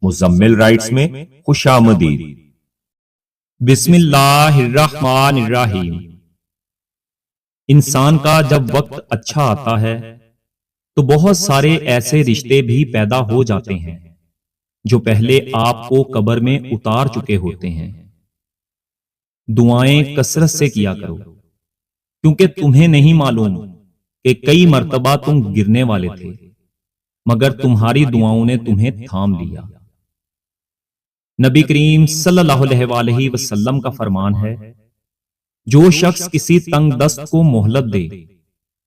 Muzammil rights میں خوش آمدید۔ بسم اللہ الرحمن الرحیم۔ انسان کا جب وقت اچھا آتا ہے تو بہت سارے ایسے رشتے بھی پیدا ہو جاتے ہیں جو پہلے آپ کو قبر میں اتار چکے ہوتے ہیں۔ دعائیں کثرت سے کیا کرو، کیونکہ تمہیں نہیں معلوم کہ کئی مرتبہ تم گرنے والے تھے، مگر تمہاری دعاؤں نے تمہیں تھام لیا۔ نبی کریم صلی اللہ علیہ وآلہ وسلم کا فرمان ہے، جو شخص کسی تنگ دست کو مہلت دے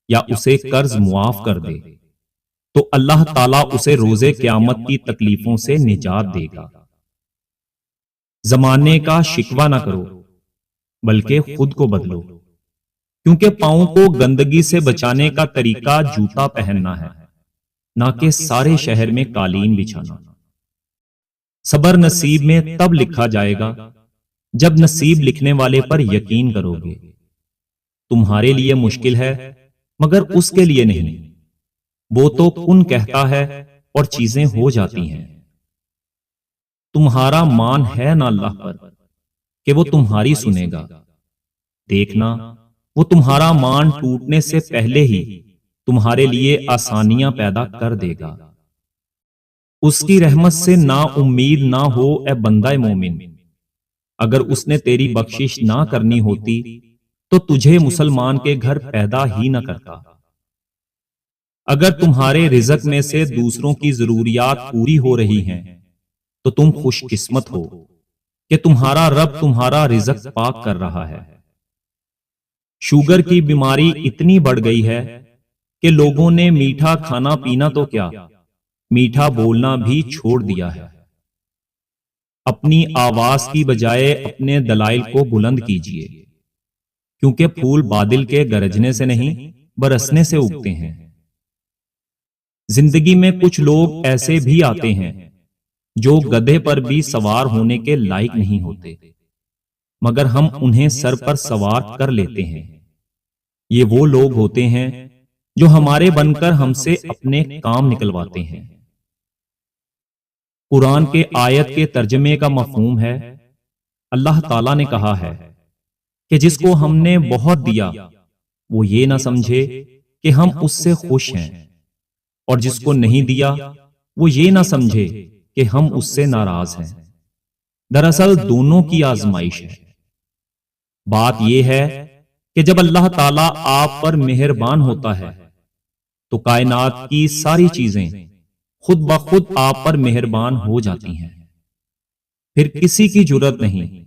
یا اسے قرض معاف کر دے تو اللہ تعالیٰ اسے روز قیامت کی تکلیفوں سے نجات دے گا۔ زمانے کا شکوہ نہ کرو، بلکہ خود کو بدلو، کیونکہ پاؤں کو گندگی سے بچانے کا طریقہ جوتا پہننا ہے، نہ کہ سارے شہر میں قالین بچھانا۔ صبر نصیب میں تب لکھا جائے گا جب نصیب لکھنے والے پر یقین کرو گے۔ تمہارے لیے مشکل ہے مگر اس کے لیے نہیں، وہ تو کن کہتا ہے اور چیزیں ہو جاتی ہیں۔ تمہارا مان ہے نہ اللہ پر کہ وہ تمہاری سنے گا، دیکھنا وہ تمہارا مان ٹوٹنے سے پہلے ہی تمہارے لیے آسانیاں پیدا کر دے گا۔ اس کی رحمت سے نا امید نہ ہو اے بندہ مومن، اگر اس نے تیری بخشش نہ کرنی ہوتی تو تجھے مسلمان کے گھر پیدا ہی نہ کرتا۔ اگر تمہارے رزق میں سے دوسروں کی ضروریات پوری ہو رہی ہیں تو تم خوش قسمت ہو کہ تمہارا رب تمہارا رزق پاک کر رہا ہے۔ شوگر کی بیماری اتنی بڑھ گئی ہے کہ لوگوں نے میٹھا کھانا پینا تو کیا، میٹھا بولنا بھی چھوڑ دیا ہے۔ اپنی آواز کی بجائے اپنے دلائل کو بلند کیجیے، کیونکہ پھول بادل کے گرجنے سے نہیں برسنے سے اگتے ہیں۔ زندگی میں کچھ لوگ ایسے بھی آتے ہیں جو گدھے پر بھی سوار ہونے کے لائق نہیں ہوتے، مگر ہم انہیں سر پر سوار کر لیتے ہیں۔ یہ وہ لوگ ہوتے ہیں جو ہمارے بن کر ہم سے اپنے کام نکلواتے ہیں۔ قرآن کے آیت کے ترجمے کا مفہوم ہے، اللہ تعالیٰ نے کہا ہے کہ جس کو ہم نے بہت دیا وہ یہ نہ سمجھے کہ ہم اس سے خوش ہیں، اور جس کو نہیں دیا وہ یہ نہ سمجھے کہ ہم اس سے ناراض ہیں۔ دراصل دونوں کی آزمائش ہے۔ بات یہ ہے کہ جب اللہ تعالیٰ آپ پر مہربان ہوتا ہے تو کائنات کی ساری چیزیں خود بخود آپ پر مہربان ہو جاتی ہیں، پھر کسی کی جرات نہیں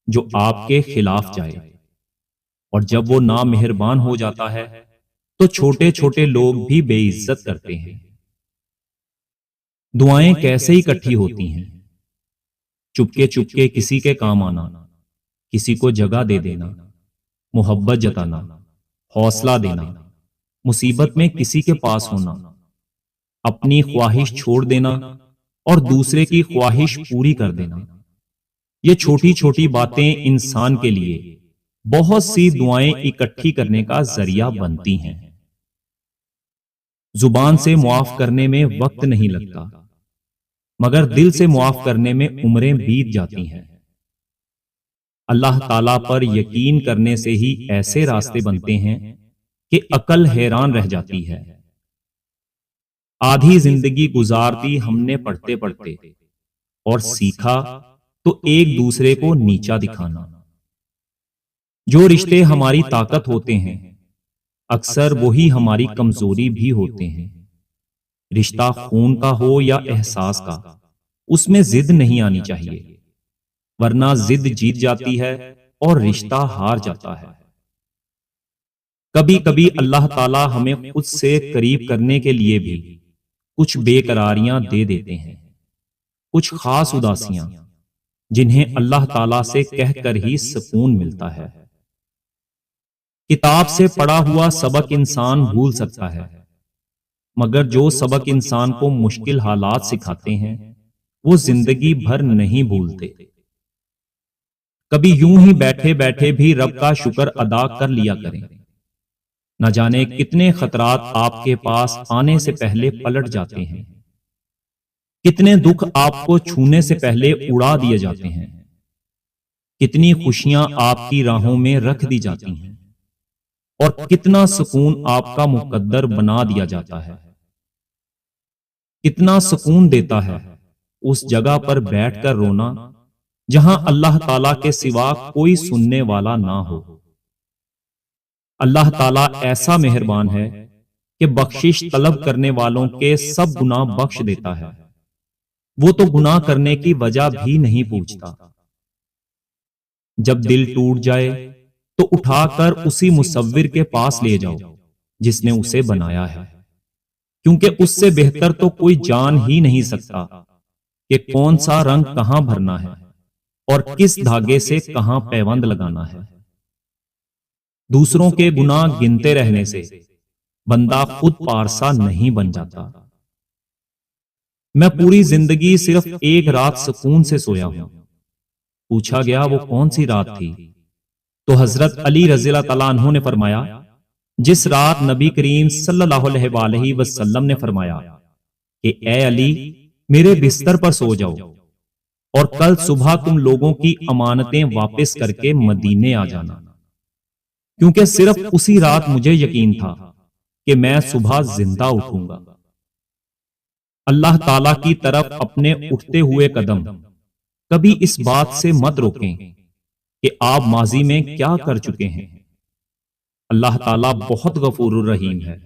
جو آپ کے خلاف جائے، اور جب وہ نامہربان ہو جاتا ہے تو چھوٹے چھوٹے لوگ بھی بے عزت کرتے ہیں۔ دعائیں کیسے اکٹھی ہوتی ہیں؟ چپکے چپکے کسی کے کام آنا، کسی کو جگہ دے دینا، محبت جتانا، حوصلہ دینا، مصیبت میں کسی کے پاس ہونا، اپنی خواہش چھوڑ دینا اور دوسرے کی خواہش پوری کر دینا۔ یہ چھوٹی چھوٹی باتیں انسان کے لیے بہت سی دعائیں اکٹھی کرنے کا ذریعہ بنتی ہیں۔ زبان سے معاف کرنے میں وقت نہیں لگتا، مگر دل سے معاف کرنے میں عمریں بیت جاتی ہیں۔ اللہ تعالیٰ پر یقین کرنے سے ہی ایسے راستے بنتے ہیں کہ عقل حیران رہ جاتی ہے۔ آدھی زندگی گزارتی ہم نے پڑھتے پڑھتے، اور سیکھا تو ایک دوسرے کو نیچا دکھانا۔ جو رشتے ہماری طاقت ہوتے ہیں اکثر وہی ہماری کمزوری بھی ہوتے ہیں۔ رشتہ خون کا ہو یا احساس کا، اس میں ضد نہیں آنی چاہیے، ورنہ ضد جیت جاتی ہے اور رشتہ ہار جاتا ہے۔ کبھی کبھی اللہ تعالیٰ ہمیں خود سے قریب کرنے کے لیے بھی کچھ بے قراریاں دے دیتے ہیں، کچھ خاص اداسیاں جنہیں اللہ تعالیٰ سے کہہ کر ہی سکون ملتا ہے۔ کتاب سے پڑھا ہوا سبق انسان بھول سکتا ہے، مگر جو سبق انسان کو مشکل حالات سکھاتے ہیں وہ زندگی بھر نہیں بھولتے۔ کبھی یوں ہی بیٹھے بیٹھے بھی رب کا شکر ادا کر لیا کریں، نہ جانے کتنے خطرات آپ کے پاس آنے سے پہلے پلٹ جاتے ہیں۔ کتنے دکھ آپ کو چھونے سے پہلے اڑا دیے جاتے ہیں، کتنی خوشیاں آپ کی راہوں میں رکھ دی جاتی ہیں، اور کتنا سکون آپ کا مقدر بنا دیا جاتا ہے۔ کتنا سکون دیتا ہے اس جگہ پر بیٹھ کر رونا جہاں اللہ تعالی کے سوا کوئی سننے والا نہ ہو۔ اللہ تعالیٰ ایسا مہربان ہے کہ بخشش طلب کرنے والوں کے سب گناہ بخش دیتا ہے، وہ تو گناہ کرنے کی وجہ بھی نہیں پوچھتا۔ جب دل ٹوٹ جائے تو اٹھا کر اسی مصور کے پاس لے جاؤ جس نے اسے بنایا ہے، کیونکہ اس سے بہتر تو کوئی جان ہی نہیں سکتا کہ کون سا رنگ کہاں بھرنا ہے اور کس دھاگے سے کہاں پیوند لگانا ہے۔ دوسروں کے گناہ گنتے رہنے سے بندہ خود پارسا نہیں بن جاتا۔ میں پوری زندگی صرف ایک رات سکون سے سویا ہوں۔ پوچھا گیا وہ کون سی رات تھی؟ تو حضرت علی رضی اللہ تعالیٰ عنہ نے فرمایا، جس رات نبی کریم صلی اللہ علیہ وآلہ وسلم نے فرمایا کہ اے علی میرے بستر پر سو جاؤ اور کل صبح تم لوگوں کی امانتیں واپس کر کے مدینے آ جانا، کیونکہ صرف اسی رات مجھے یقین تھا کہ میں صبح زندہ اٹھوں گا۔ اللہ تعالی کی طرف اپنے اٹھتے ہوئے قدم کبھی اس بات سے مت روکیں کہ آپ ماضی میں کیا کر چکے ہیں۔ اللہ تعالیٰ بہت غفور الرحیم ہے،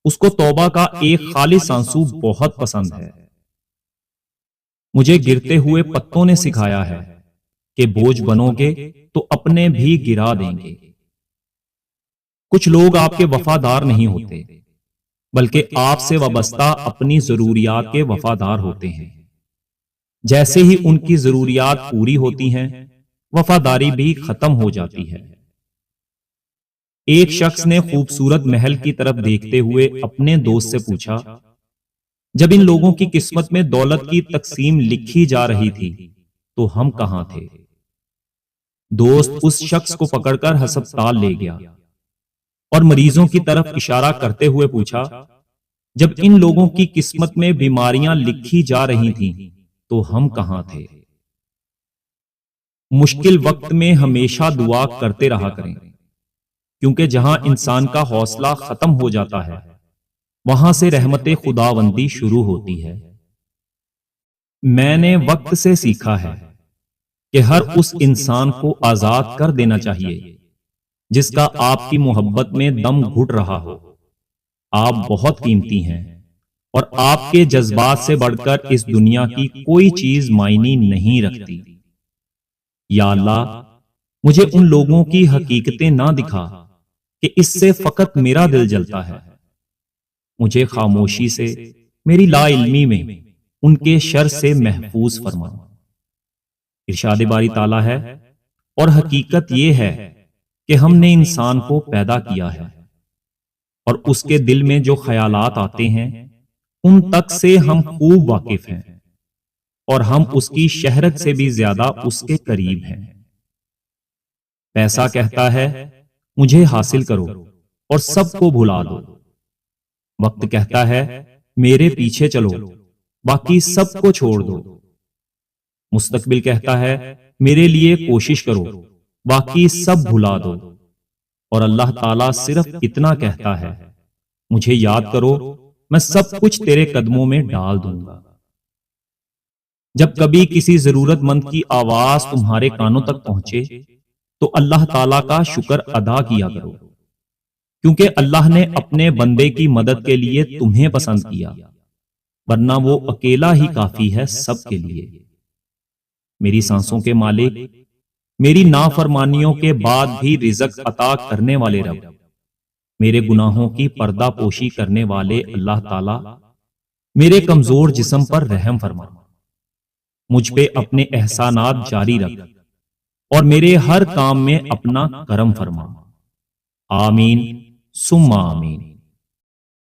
اس کو توبہ کا ایک خالص آنسو بہت پسند ہے۔ مجھے گرتے ہوئے پتوں نے سکھایا ہے کہ بوجھ بنو گے تو اپنے بھی گرا دیں گے۔ کچھ لوگ آپ کے وفادار نہیں ہوتے بلکہ آپ سے وابستہ اپنی ضروریات کے وفادار ہوتے ہیں۔ جیسے ہی ان کی ضروریات پوری ہوتی ہیں وفاداری بھی ختم ہو جاتی ہے۔ ایک شخص نے خوبصورت محل کی طرف دیکھتے ہوئے اپنے دوست سے پوچھا، جب ان لوگوں کی قسمت میں دولت کی تقسیم لکھی جا رہی تھی تو ہم کہاں تھے؟ دوست اس شخص کو پکڑ کر ہسپتال لے گیا اور مریضوں کی طرف اشارہ کرتے ہوئے پوچھا، جب ان لوگوں کی قسمت میں بیماریاں لکھی جا رہی تھیں تو ہم کہاں تھے؟ مشکل وقت میں ہمیشہ دعا کرتے رہا کریں، کیونکہ جہاں انسان کا حوصلہ ختم ہو جاتا ہے وہاں سے رحمت خداوندی شروع ہوتی ہے۔ میں نے وقت سے سیکھا ہے کہ ہر اس انسان کو آزاد کر دینا چاہیے جس کا آپ کی محبت میں دم گھٹ رہا ہو۔ آپ بہت قیمتی ہیں اور آپ کے جذبات سے بڑھ کر اس دنیا کی کوئی چیز معنی نہیں رکھتی۔ یا اللہ مجھے ان لوگوں کی حقیقتیں نہ دکھا کہ اس سے فقط میرا دل جلتا ہے۔ مجھے خاموشی سے میری لا علمی میں ان کے شر سے محفوظ فرما۔ ارشاد باری تعالیٰ ہے، اور حقیقت یہ ہے کہ ہم نے انسان کو پیدا کیا ہے اور اس کے دل میں جو خیالات آتے ہیں ان تک سے ہم خوب واقف ہیں، اور ہم اس کی شہرت سے بھی زیادہ اس کے قریب ہیں۔ پیسہ کہتا ہے مجھے حاصل کرو اور سب کو بھلا دو۔ وقت کہتا ہے میرے پیچھے چلو باقی سب کو چھوڑ دو۔ مستقبل کہتا ہے میرے لیے کوشش کرو باقی سب بھلا دو۔ اور اللہ تعالیٰ صرف اتنا کہتا ہے مجھے یاد کرو میں سب کچھ تیرے قدموں میں ڈال دوں گا۔ جب کبھی کسی ضرورت مند کی آواز تمہارے کانوں تک پہنچے تو اللہ تعالیٰ کا شکر ادا کیا کرو، کیونکہ اللہ نے اپنے بندے کی مدد کے لیے تمہیں پسند کیا، ورنہ وہ اکیلا ہی کافی ہے سب کے لیے۔ میری سانسوں کے مالک، میری نافرمانیوں کے بعد بھی رزق عطا کرنے والے رب، میرے گناہوں کی پردہ پوشی کرنے والے اللہ تعالیٰ، میرے کمزور جسم پر رحم فرما، مجھ پہ اپنے احسانات جاری رکھ اور میرے ہر کام میں اپنا کرم فرما۔ آمین ثم آمین۔